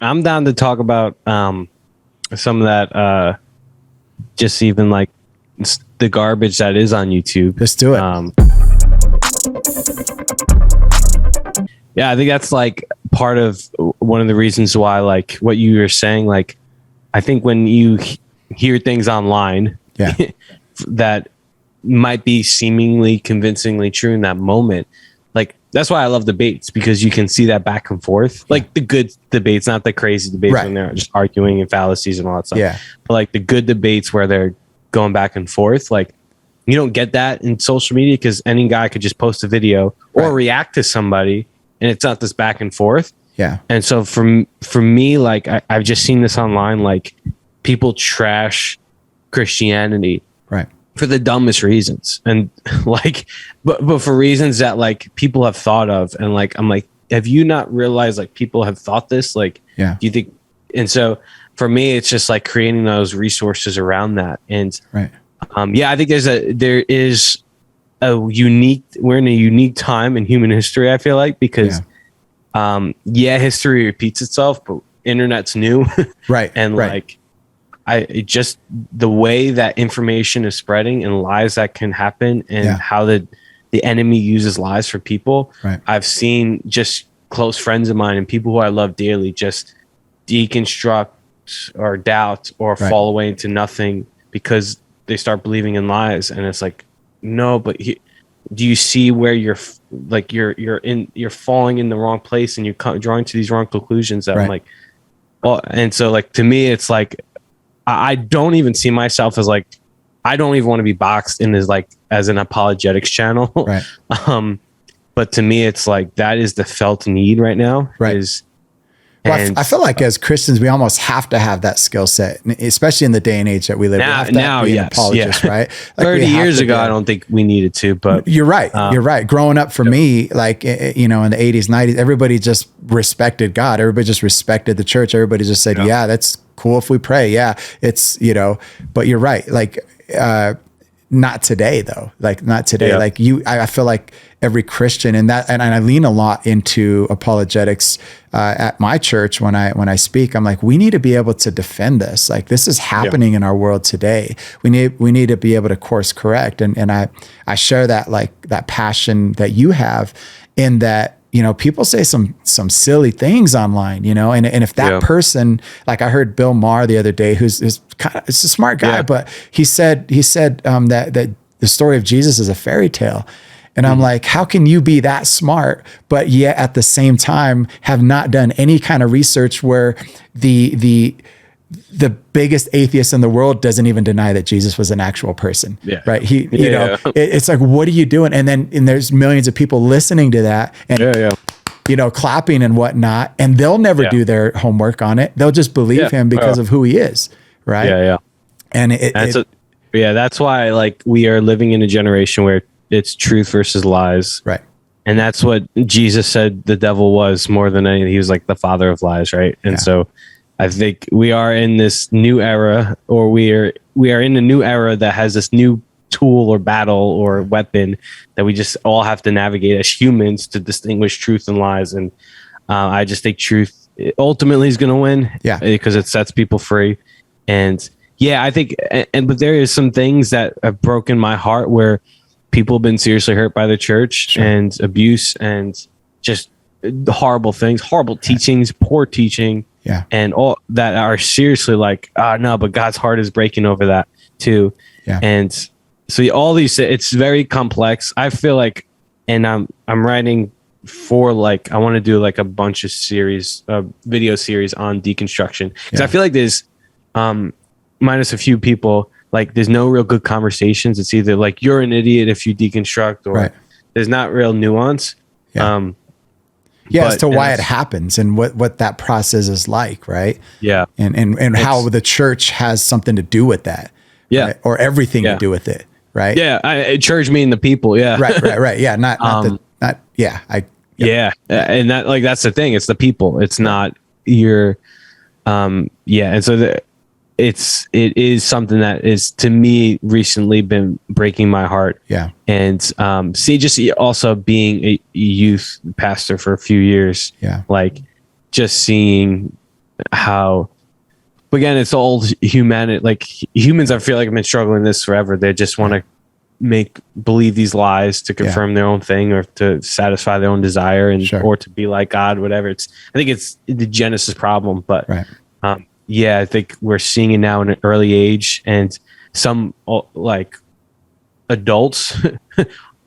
I'm down to talk about some of that, just even like the garbage that is on YouTube. Let's do it. Yeah, I think that's like part of one of the reasons why, like what you were saying, like I think when you hear things online that might be seemingly convincingly true in that moment, like that's why I love debates, because you can see that back and forth, like the good debates, not the crazy debates when they're just arguing and fallacies and all that stuff. Yeah. But like the good debates where they're going back and forth, like you don't get that in social media, because any guy could just post a video or react to somebody, and it's not this back and forth. Yeah. And so for me, like I've just seen this online, like people trash Christianity for the dumbest reasons, and like but for reasons that like people have thought of, and like I'm like, have you not realized like people have thought this? Like, do you think? And so for me, it's just like creating those resources around that. And I think we're in a unique time in human history, I feel like, because history repeats itself, but internet's new. And like it just the way that information is spreading and lies that can happen, and how the enemy uses lies for people. I've seen just close friends of mine and people who I love dearly just deconstruct or doubt or fall away into nothing because they start believing in lies. And it's like, no, but do you see where you're falling in the wrong place, and you're drawing to these wrong conclusions that I'm like, well, and so like to me it's like I don't even see myself as like, I don't even want to be boxed in as an apologetics channel. But to me it's like that is the felt need right now. Well, I feel like as Christians, we almost have to have that skill set, especially in the day and age that we live. Now, be an apologist, right? Like 30 years ago, I don't think we needed to, but you're right. You're right. Growing up for me, like, in the 80s, 90s, everybody just respected God. Everybody just respected the church. Everybody just said, yeah, that's cool if we pray. Yeah, it's, but you're right. Like, not today though. Like not today. Like I feel like every Christian and I lean a lot into apologetics at my church when I speak. I'm like, we need to be able to defend this. Like this is happening in our world today. We need to be able to course correct. And I share that, like that passion that you have, in that, people say some silly things online, and if that person, like I heard Bill Maher the other day, who's it's a smart guy, but he said that the story of Jesus is a fairy tale. And I'm like, how can you be that smart, but yet at the same time have not done any kind of research where the biggest atheist in the world doesn't even deny that Jesus was an actual person, right? It's like, what are you doing? And there's millions of people listening to that and, clapping and whatnot, and they'll never do their homework on it. They'll just believe him because of who he is. Right. And that's why like we are living in a generation where it's truth versus lies. Right. And that's what Jesus said the devil was more than anything. He was like the father of lies. Right. And so I think we are in this new era, or we are in a new era that has this new tool or battle or weapon that we just all have to navigate as humans to distinguish truth and lies. And I just think truth ultimately is going to win. Because it sets people free. And I think, but there is some things that have broken my heart where people have been seriously hurt by the church and abuse and just horrible things, horrible teachings, poor teaching. And all that are seriously like, no, but God's heart is breaking over that too. And so all these, it's very complex. I feel like, and I'm writing for like, I want to do like a bunch of video series on deconstruction. Cause I feel like there's, minus a few people, like there's no real good conversations. It's either like you're an idiot if you deconstruct, or there's not real nuance. As to why it happens and what that process is like, right? And how the church has something to do with that, right? Or everything to do with it, right? Church meaning the people, right. And that, like, that's the thing. It's the people. It's not your, and so it is something that is, to me, recently been breaking my heart. And also being a youth pastor for a few years, like just seeing how, again, it's old humanity. Like humans, I feel like have been struggling this forever. They just want to believe these lies to confirm their own thing or to satisfy their own desire and or to be like God, whatever. I think it's the Genesis problem, but I think we're seeing it now in an early age, and some like adults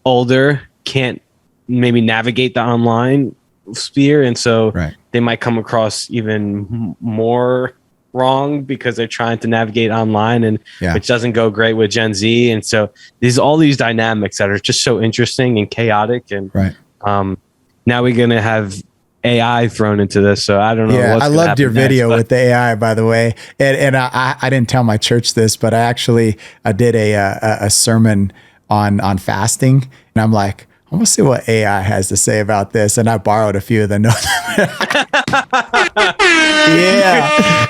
older can't maybe navigate the online sphere, and so they might come across even more wrong because they're trying to navigate online, and which doesn't go great with Gen Z. And so there's all these dynamics that are just so interesting and chaotic, and now we're gonna have AI thrown into this, so I don't know. I loved your video with the AI, by the way, and I didn't tell my church this, but I did a sermon on fasting, and I'm like, I'm gonna see what AI has to say about this, and I borrowed a few of the notes.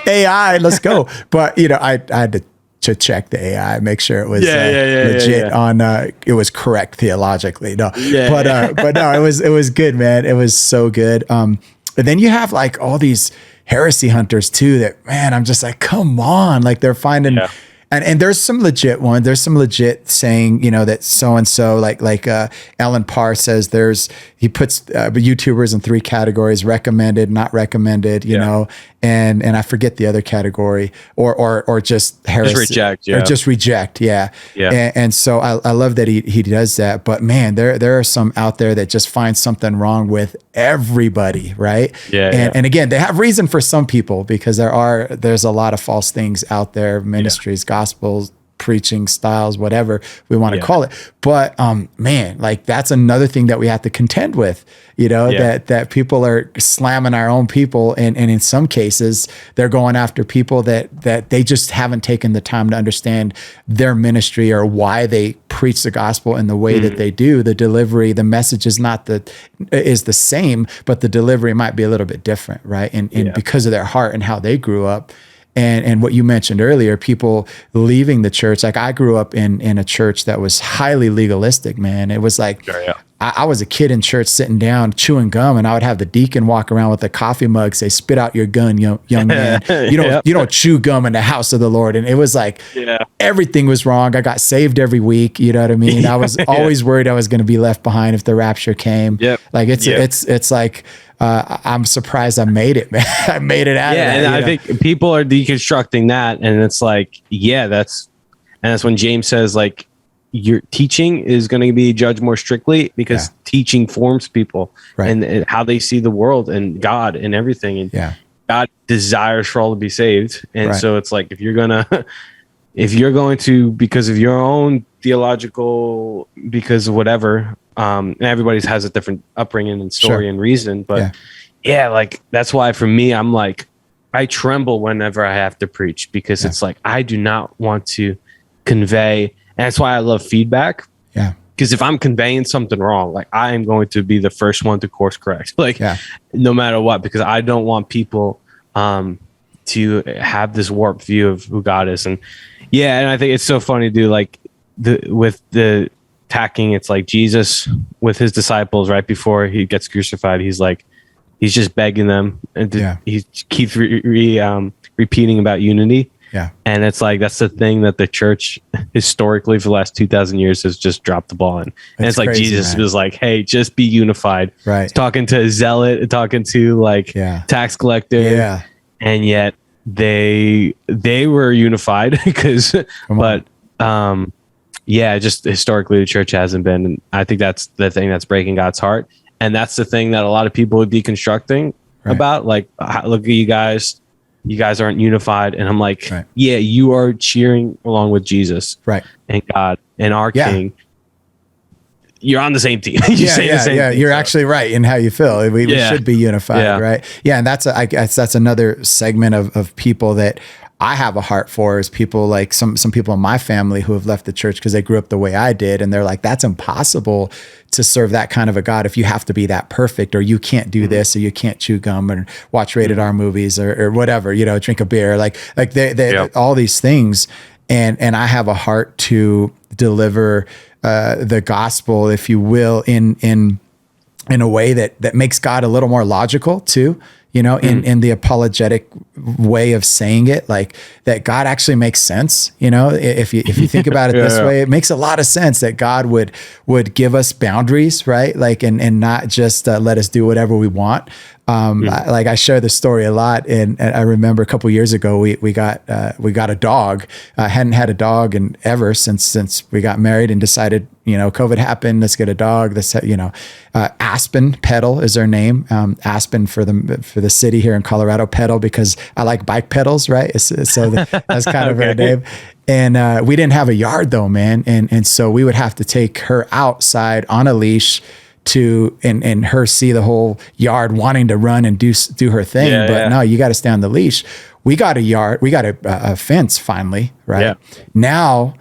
AI, let's go. But I had to check the AI, make sure it was legit on it was correct theologically. But no, it was good, man. It was so good. But then you have like all these heresy hunters too that, man, I'm just like, come on, like they're finding and there's some legit ones. There's some legit saying, that so-and-so, like Ellen Parr says he puts YouTubers in 3 categories: recommended, not recommended, you know, and I forget the other category, or just heresy. Just reject, or just reject, And so I love that he does that. But man, there are some out there that just find something wrong with everybody, right? And again, they have reason for some people, because there's a lot of false things out there, ministries, gospels, preaching styles, whatever we want to call it. But man, like that's another thing that we have to contend with, that people are slamming our own people, and in some cases they're going after people that they just haven't taken the time to understand their ministry or why they preach the gospel in the way that they do. The delivery, the message is is the same, but the delivery might be a little bit different, right? And because of their heart and how they grew up. And what you mentioned earlier, people leaving the church. Like I grew up in a church that was highly legalistic, man. It was like, I was a kid in church sitting down, chewing gum, and I would have the deacon walk around with a coffee mug, say, "Spit out your gun, young man. You don't chew gum in the house of the Lord." And it was like, everything was wrong. I got saved every week. You know what I mean? I was always worried I was going to be left behind if the rapture came. Like it's like, I'm surprised I made it, man. I made it out of that. And I think people are deconstructing that, and it's like, that's when James says, like, your teaching is going to be judged more strictly, because teaching forms people and how they see the world and God and everything. And God desires for all to be saved. And so it's like, if you're going to, because of your own theological, because of whatever, and everybody has a different upbringing and story and reason, but like that's why for me, I'm like, I tremble whenever I have to preach, because it's like, I do not want to convey. And that's why I love feedback. Because if I'm conveying something wrong, like I am going to be the first one to course correct, like no matter what, because I don't want people to have this warped view of who God is. And and I think it's so funny to do, like with the attacking. It's like Jesus with his disciples right before he gets crucified. He's just begging them, and he keeps repeating about unity. And it's like, that's the thing that the church historically for the last 2,000 years has just dropped the ball in. And it's like, crazy, Jesus was like, hey, just be unified. He's talking to a zealot, talking to like tax collector. And yet they were unified just historically the church hasn't been. And I think that's the thing that's breaking God's heart. And that's the thing that a lot of people are deconstructing about, like, look at you guys aren't unified. And I'm like, you are cheering along with Jesus and God and our King. You're on the same team. You're actually right in how you feel. We should be unified, right? And I guess that's another segment of people that I have a heart for, is people like some people in my family who have left the church because they grew up the way I did. And they're like, that's impossible to serve that kind of a God if you have to be that perfect, or you can't do this, or you can't chew gum or watch rated R movies or whatever, drink a beer, like they all these things. And I have a heart to deliver the gospel, if you will, in a way that makes God a little more logical too. In the apologetic way of saying it, like that God actually makes sense. You know, if you think about it this way, it makes a lot of sense that God would give us boundaries, right? Like, and not just let us do whatever we want. Like I share this story a lot, and I remember a couple of years ago we got a dog. Hadn't had a dog in ever since we got married, and decided, you know, COVID happened, let's get a dog. This, you know, Aspen Pedal is her name. Aspen for the city here in Colorado, Pedal because I like bike pedals, right? So that's kind of her name. And we didn't have a yard though, man, and so we would have to take her outside on a leash to and her see the whole yard wanting to run and do her thing. No, you got to stay on the leash. We got a yard, we got a fence finally, right? Yeah. Now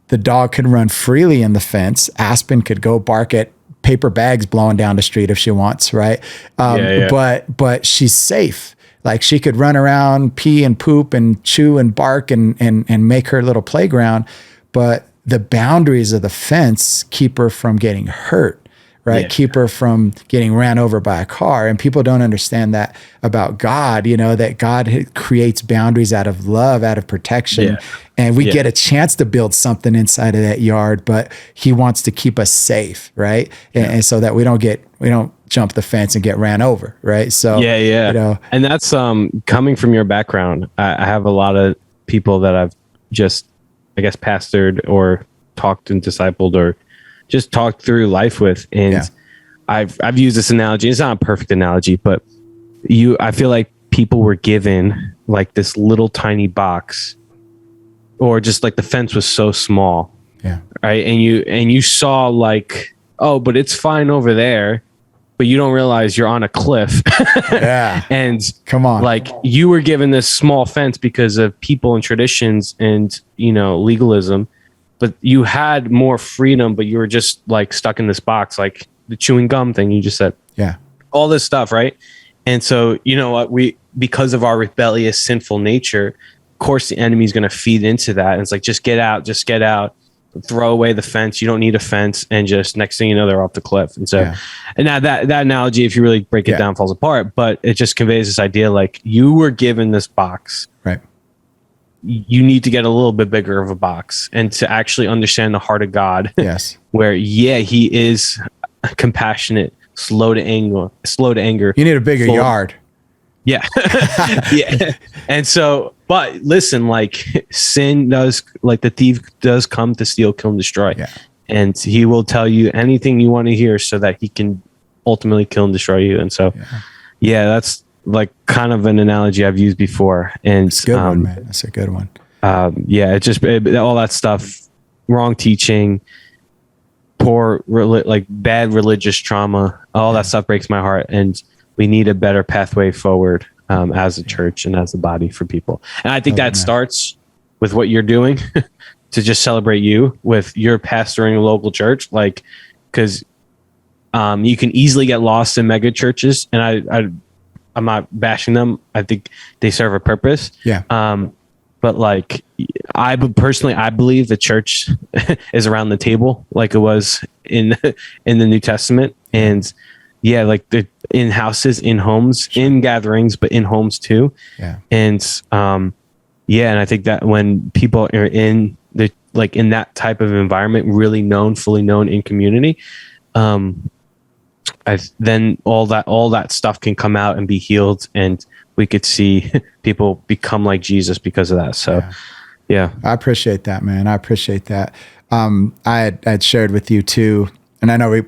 the dog can run freely in the fence. Aspen could go bark at paper bags blowing down the street if she wants, right? But she's safe. Like she could run around, pee and poop and chew and bark and make her little playground. But the boundaries of the fence keep her from getting hurt. Right. Yeah. Keep her from getting ran over by a car. And people don't understand that about God, you know, that God creates boundaries out of love, out of protection. Yeah. And we get a chance to build something inside of that yard, but he wants to keep us safe. Right. And so that we don't jump the fence and get ran over. Right. So, you know, and that's coming from your background. I have a lot of people that I've just, I guess, pastored or talked and discipled or just talked through life with. And I've used this analogy. It's not a perfect analogy, but I feel like people were given like this little tiny box, or just like the fence was so small. Yeah. Right. And you saw like, oh, but it's fine over there, but you don't realize you're on a cliff. Yeah. And come on, like you were given this small fence because of people and traditions and, you know, legalism. But you had more freedom, but you were just like stuck in this box, like the chewing gum thing you just said. Yeah. All this stuff, right? And so, you know what, because of our rebellious, sinful nature, of course the enemy's going to feed into that. And it's like, just get out, throw away the fence. You don't need a fence. And just next thing you know, they're off the cliff. And so, and now that analogy, if you really break it down, falls apart, but it just conveys this idea, like you were given this box. Right. You need to get a little bit bigger of a box and to actually understand the heart of God. Yes. Where, he is compassionate, slow to anger. You need a bigger yard. Yeah. Yeah. And so, but listen, like sin does, like the thief does come to steal, kill, and destroy. Yeah. And he will tell you anything you want to hear so that he can ultimately kill and destroy you. And so, that's like kind of an analogy I've used before. And it's a good one, man. That's a good one. It's just all that stuff, wrong teaching, bad religious trauma, all that stuff breaks my heart. And we need a better pathway forward as a church and as a body for people. And I think that starts with what you're doing to just celebrate you with your pastoring a local church. Like, cause you can easily get lost in mega churches, and I'm not bashing them. I think they serve a purpose. Yeah. But like, I believe the church is around the table, like it was in the New Testament, and in houses, in homes, in gatherings, but in homes too. Yeah. And and I think that when people are in in that type of environment, really known, fully known in community, then all that stuff can come out and be healed, and we could see people become like Jesus because of that. So, I appreciate that, man. I appreciate that. I had shared with you too, and I know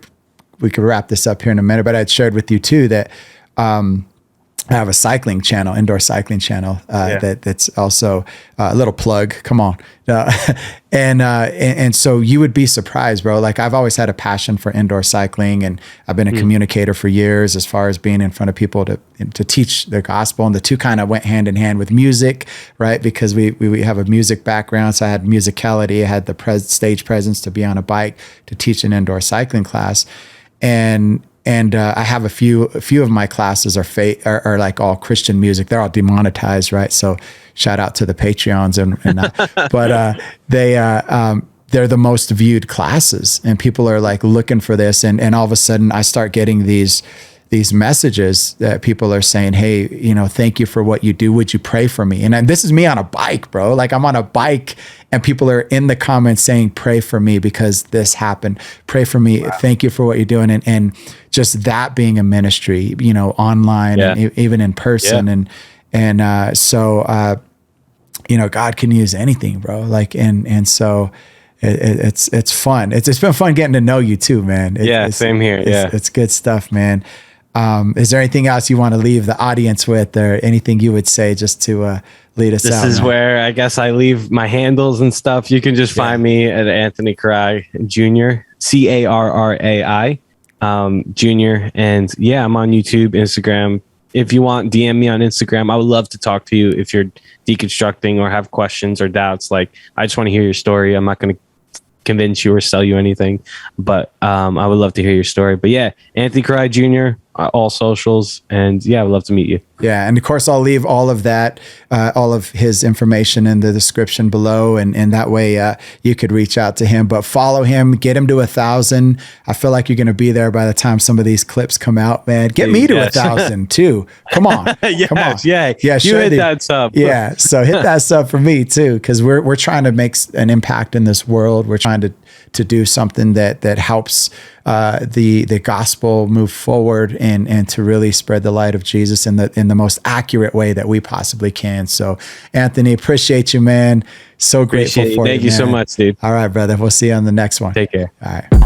we could wrap this up here in a minute, but I had shared with you too that I have a cycling channel, indoor cycling channel, that's also a little plug. Come on. And so you would be surprised, bro. Like I've always had a passion for indoor cycling, and I've been a communicator for years as far as being in front of people to teach the gospel. And the two kind of went hand in hand with music, right? Because we have a music background. So I had musicality. I had the stage presence to be on a bike to teach an indoor cycling class. And I have a few of my classes are like all Christian music. They're all demonetized, right? So shout out to the Patreons and that. But they're the most viewed classes, and people are like looking for this. And all of a sudden I start getting these these messages that people are saying, hey, thank you for what you do. Would you pray for me? And this is me on a bike, bro. Like I'm on a bike and people are in the comments saying, pray for me because this happened. Pray for me. Wow. Thank you for what you're doing. And just that being a ministry, online and even in person. So God can use anything, bro. Like, and so it's fun. It's been fun getting to know you too, man. Same here. It's good stuff, man. Is there anything else you want to leave the audience with, or anything you would say just to lead us out? This is where I guess I leave my handles and stuff. You can just find me at Anthony Carrai Jr. Carrai Jr. And I'm on YouTube, Instagram. If you want, DM me on Instagram. I would love to talk to you if you're deconstructing or have questions or doubts. Like, I just want to hear your story. I'm not going to convince you or sell you anything, but I would love to hear your story. But Anthony Carrai Jr., all socials, and I would love to meet you. And of course I'll leave all of that, all of his information in the description below, and that way you could reach out to him. But follow him, get him to 1,000. I feel like you're going to be there by the time some of these clips come out, man. Get me to 1,000 too. Come on. Come on. You hit that sub. So hit that sub for me too, because we're trying to make an impact in this world. We're trying to do something that helps the gospel move forward and to really spread the light of Jesus in the most accurate way that we possibly can. So Anthony, appreciate you, man. So grateful for you. Thank you so much, dude. All right, brother. We'll see you on the next one. Take care. All right.